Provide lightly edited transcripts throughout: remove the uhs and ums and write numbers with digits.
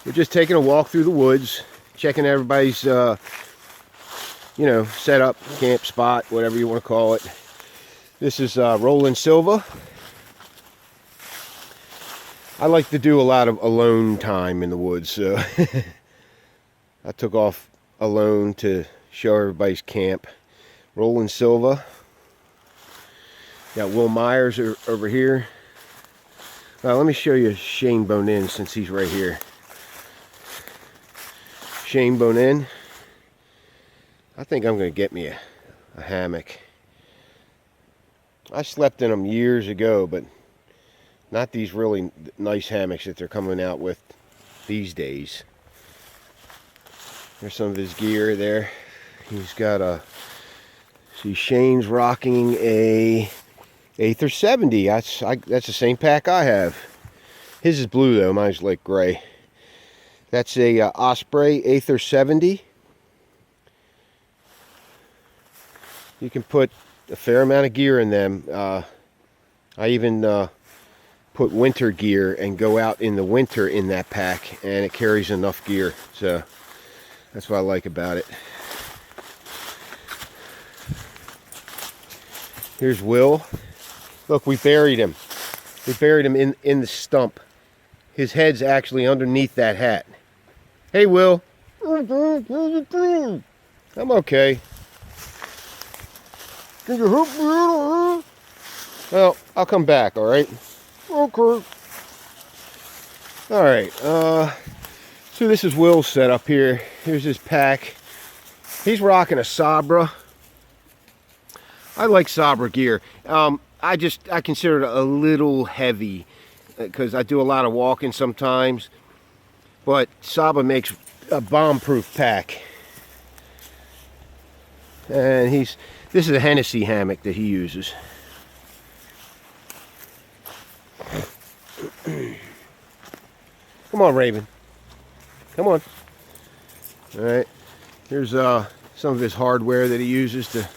We're just taking a walk through the woods, checking everybody's, you know, setup, camp spot, whatever you want to call it. This is Roland Silva. I like to do a lot of alone time in the woods, so I took off alone to show everybody's camp. Roland Silva. Got Will Myers over here. Let me show you Shane Bonin since he's right here. Shane Bonin. I think I'm going to get me a hammock. I slept in them years ago, but not these really nice hammocks that they're coming out with these days. There's some of his gear there. He's got a... See, Shane's rocking a Aether 70. That's the same pack I have. His is blue though, mine's like gray. That's a Osprey Aether 70. You can put a fair amount of gear in them. I even put winter gear and go out in the winter in that pack, and it carries enough gear. So that's what I like about it. Here's Will. Look, we buried him. We buried him in the stump. His head's actually underneath that hat. Hey, Will. I'm okay. Can you help me out? Well, I'll come back, all right? Okay. All right. So this is Will's setup here. Here's his pack. He's rocking a Sabra. I like Sabra gear. I consider it a little heavy because I do a lot of walking sometimes. But Sabra makes a bomb-proof pack. And this is a Hennessy hammock that he uses. Come on, Raven. Come on. All right. Here's some of his hardware that he uses to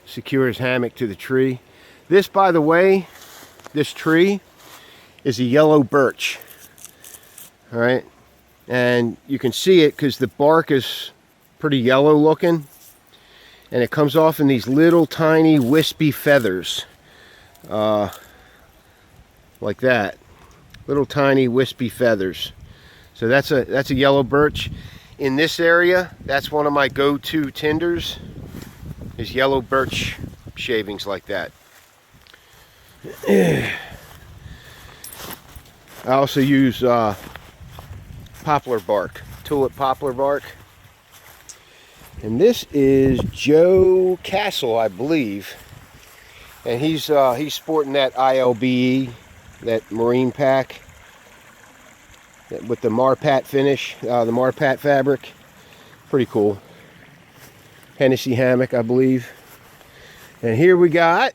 secure his hammock to the tree. This, by the way, this tree is a yellow birch. All right. And you can see it because the bark is pretty yellow looking. And it comes off in these little tiny wispy feathers. Like that. Little tiny wispy feathers. So that's a yellow birch. In this area, that's one of my go-to tinders, is yellow birch shavings like that. I also use poplar bark, tulip poplar bark. And this is Joe Castle, I believe. And he's sporting that ILBE, that marine pack with the Marpat finish, the Marpat fabric. Pretty cool. Hennessy hammock, I believe. And here we got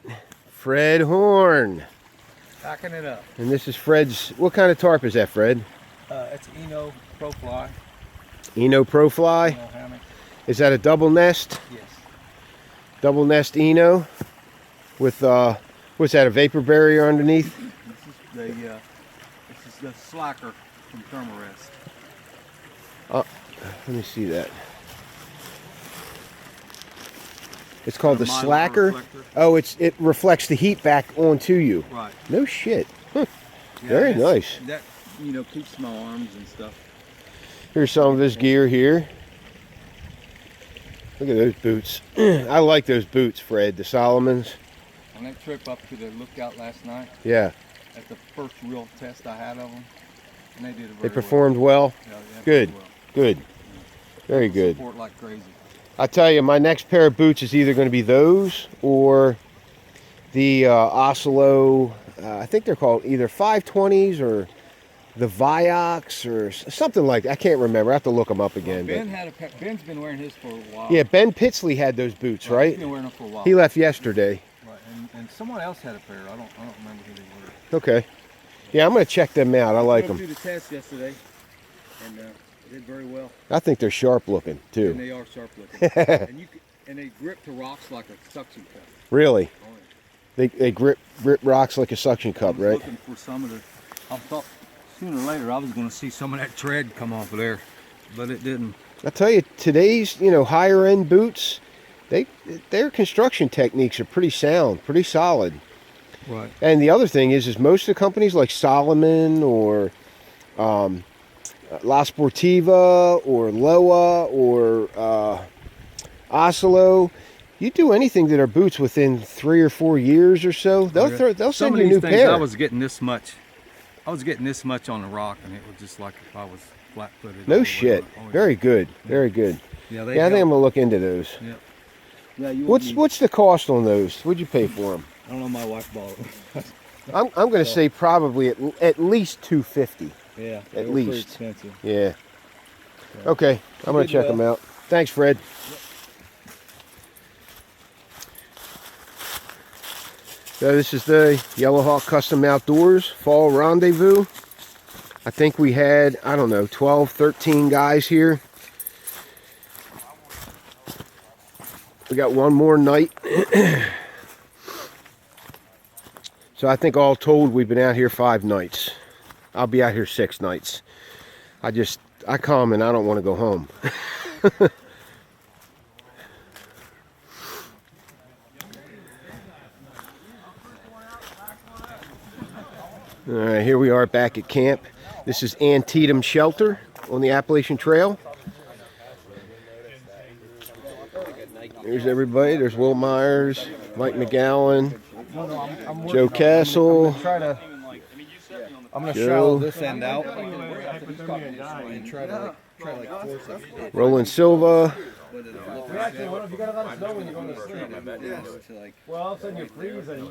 Fred Horn. Packing it up. And this is Fred's, what kind of tarp is that, Fred? It's Eno Pro Fly. Eno Pro Fly? Eno hammock. Is that a double nest? Yes. Double nest Eno with what's that, a vapor barrier underneath? This is the slacker from Thermarest. Let me see that. It's called the slacker. Reflector. Oh, it reflects the heat back onto you. Right. No shit. Huh. Yeah, very nice. That keeps my arms and stuff. Here's some of his gear here. Look at those boots. I like those boots, Fred, the Solomons. On that trip up to the lookout last night. Yeah. At the first real test I had of them, and they did it very They performed well. Yeah, good. Well. Good. Very good. Support like crazy. I tell you, my next pair of boots is either going to be those or the Oslo. I think they're called either 520s or the Viox or something like that. I can't remember. I have to look them up again. Well, Ben's been wearing his for a while. Yeah, Ben Pitsley had those boots, right? He's been wearing them for a while. He left yesterday. Right, and someone else had a pair. I don't remember who they were. Okay. Yeah, I'm going to check them out. I like them. I did the test yesterday, and did very well. I think they're sharp looking too. And they are sharp looking. and they grip to rocks like a suction cup. Really? Oh, yeah. They grip rocks like a suction cup, right? Looking for some of the. I thought Sooner or later, I was going to see some of that tread come off of there, but it didn't. I tell you, today's higher end boots, their construction techniques are pretty sound, pretty solid. Right. And the other thing is most of the companies like Salomon or La Sportiva or Loa or Oslo, you do anything to their boots within 3 or 4 years or so, they'll send you a new pair. I was getting this much. I was getting this much on the rock, and it was just like if I was flat-footed. No shit. Very good. Very good. Yeah, I think I'm gonna look into those. Yep. Yeah. What's the cost on those? What'd you pay for them? I don't know. My wife bought it. I'm gonna say probably at least $250. Yeah. At least. Pretty expensive. Yeah. Okay. I'm gonna check them out. Thanks, Fred. So this is the Yellowhawk Custom Outdoors Fall Rendezvous. I think we had, I don't know, 12, 13 guys here. We got one more night. So I think all told we've been out here 5 nights. I'll be out here 6 nights. I come and I don't want to go home. All right, here we are back at camp. This is Antietam Shelter on the Appalachian Trail. There's everybody. There's Will Myers, Mike McGowan, Joe Castle. I'm gonna shallow this end out and try to force it. Roland Silva. Well, all of a sudden you freeze and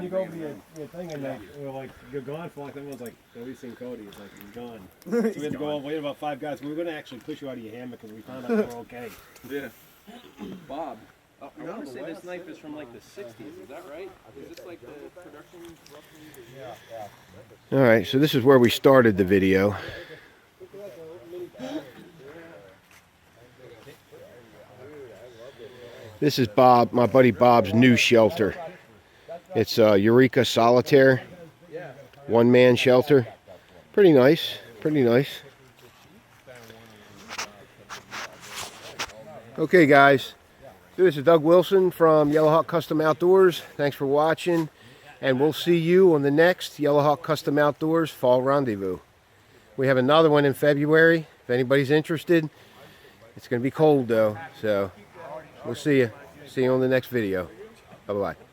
you go over your thing and you're gone for like everyone's like, nobody's seen Cody. It's like he's gone. So we had to go wait about 5 guys. We were gonna actually push you out of your hammock because we found out you were okay. Yeah. Bob, I want to say this knife is from like the 60s. Is that right? Is this like the production roughly? Yeah. All right, so this is where we started the video. This is Bob, my buddy Bob's new shelter. It's Eureka Solitaire, 1-man shelter. Pretty nice, pretty nice. Okay guys, so this is Doug Wilson from Yellowhawk Custom Outdoors. Thanks for watching, and we'll see you on the next Yellowhawk Custom Outdoors Fall Rendezvous. We have another one in February, if anybody's interested. It's going to be cold though, so we'll see you. See you on the next video. Bye-bye.